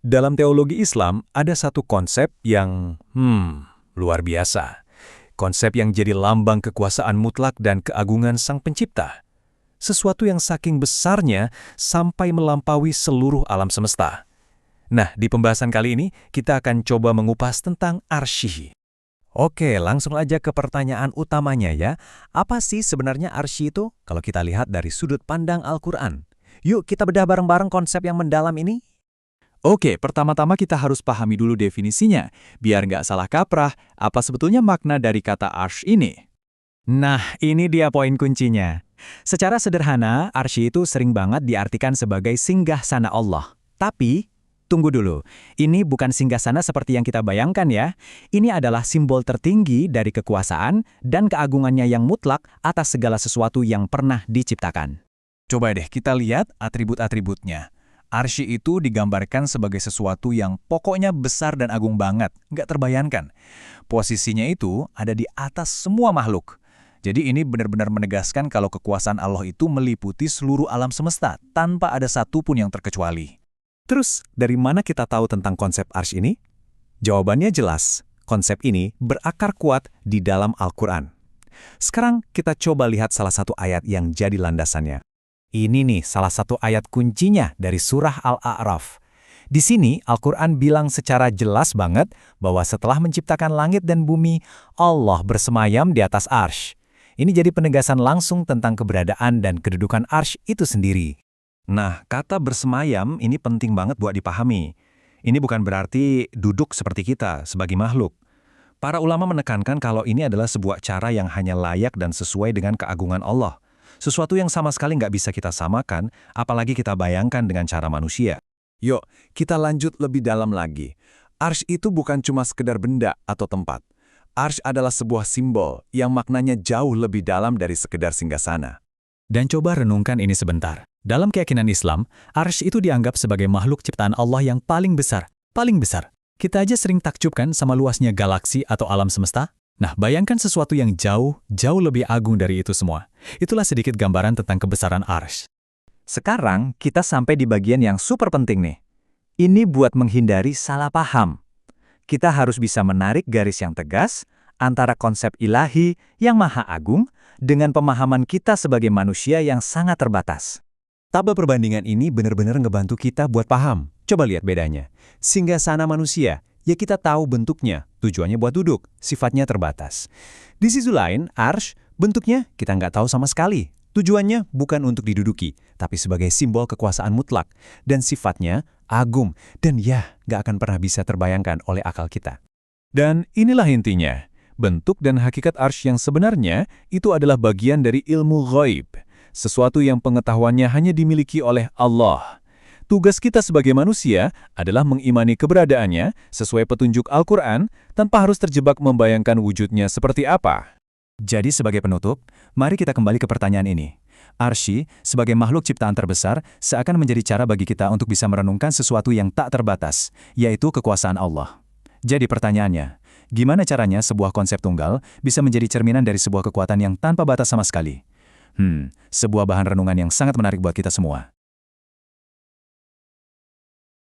Dalam teologi Islam, ada satu konsep yang, luar biasa. Konsep yang jadi lambang kekuasaan mutlak dan keagungan Sang Pencipta. Sesuatu yang saking besarnya sampai melampaui seluruh alam semesta. Nah, di pembahasan kali ini, kita akan coba mengupas tentang Arsy. Oke, langsung aja ke pertanyaan utamanya ya. Apa sih sebenarnya Arsy itu? Kalau kita lihat dari sudut pandang Al-Quran. Yuk kita bedah bareng-bareng konsep yang mendalam ini. Oke, pertama-tama kita harus pahami dulu definisinya, biar nggak salah kaprah apa sebetulnya makna dari kata arsy ini. Nah, ini dia poin kuncinya. Secara sederhana, arsy itu sering banget diartikan sebagai singgasana Allah. Tapi, tunggu dulu, ini bukan singgasana seperti yang kita bayangkan ya. Ini adalah simbol tertinggi dari kekuasaan dan keagungannya yang mutlak atas segala sesuatu yang pernah diciptakan. Coba deh kita lihat atribut-atributnya. Arsy itu digambarkan sebagai sesuatu yang pokoknya besar dan agung banget, nggak terbayangkan. Posisinya itu ada di atas semua makhluk. Jadi ini benar-benar menegaskan kalau kekuasaan Allah itu meliputi seluruh alam semesta, tanpa ada satupun yang terkecuali. Terus, dari mana kita tahu tentang konsep arsy ini? Jawabannya jelas, konsep ini berakar kuat di dalam Al-Quran. Sekarang kita coba lihat salah satu ayat yang jadi landasannya. Ini nih salah satu ayat kuncinya dari surah Al-A'raf. Di sini Al-Quran bilang secara jelas banget bahwa setelah menciptakan langit dan bumi, Allah bersemayam di atas arsy. Ini jadi penegasan langsung tentang keberadaan dan kedudukan arsy itu sendiri. Nah, kata bersemayam ini penting banget buat dipahami. Ini bukan berarti duduk seperti kita sebagai makhluk. Para ulama menekankan kalau ini adalah sebuah cara yang hanya layak dan sesuai dengan keagungan Allah. Sesuatu yang sama sekali nggak bisa kita samakan, apalagi kita bayangkan dengan cara manusia. Yuk, kita lanjut lebih dalam lagi. Arsy itu bukan cuma sekedar benda atau tempat. Arsy adalah sebuah simbol yang maknanya jauh lebih dalam dari sekedar singgasana. Dan coba renungkan ini sebentar. Dalam keyakinan Islam, arsy itu dianggap sebagai makhluk ciptaan Allah yang paling besar. Paling besar. Kita aja sering takjub kan sama luasnya galaksi atau alam semesta? Nah, bayangkan sesuatu yang jauh lebih agung dari itu semua. Itulah sedikit gambaran tentang kebesaran arsy. Sekarang kita sampai di bagian yang super penting nih. Ini buat menghindari salah paham. Kita harus bisa menarik garis yang tegas antara konsep ilahi yang maha agung dengan pemahaman kita sebagai manusia yang sangat terbatas. Tabel perbandingan ini benar-benar ngebantu kita buat paham. Coba lihat bedanya. Singgasana manusia, ya kita tahu bentuknya, tujuannya buat duduk, sifatnya terbatas. Di sisi lain, arsy, bentuknya kita nggak tahu sama sekali. Tujuannya bukan untuk diduduki, tapi sebagai simbol kekuasaan mutlak. Dan sifatnya agung, dan ya, nggak akan pernah bisa terbayangkan oleh akal kita. Dan inilah intinya. Bentuk dan hakikat arsy yang sebenarnya itu adalah bagian dari ilmu ghaib. Sesuatu yang pengetahuannya hanya dimiliki oleh Allah. Tugas kita sebagai manusia adalah mengimani keberadaannya sesuai petunjuk Al-Quran tanpa harus terjebak membayangkan wujudnya seperti apa. Jadi sebagai penutup, mari kita kembali ke pertanyaan ini. Arsy, sebagai makhluk ciptaan terbesar, seakan menjadi cara bagi kita untuk bisa merenungkan sesuatu yang tak terbatas, yaitu kekuasaan Allah. Jadi pertanyaannya, gimana caranya sebuah konsep tunggal bisa menjadi cerminan dari sebuah kekuatan yang tanpa batas sama sekali? Sebuah bahan renungan yang sangat menarik buat kita semua.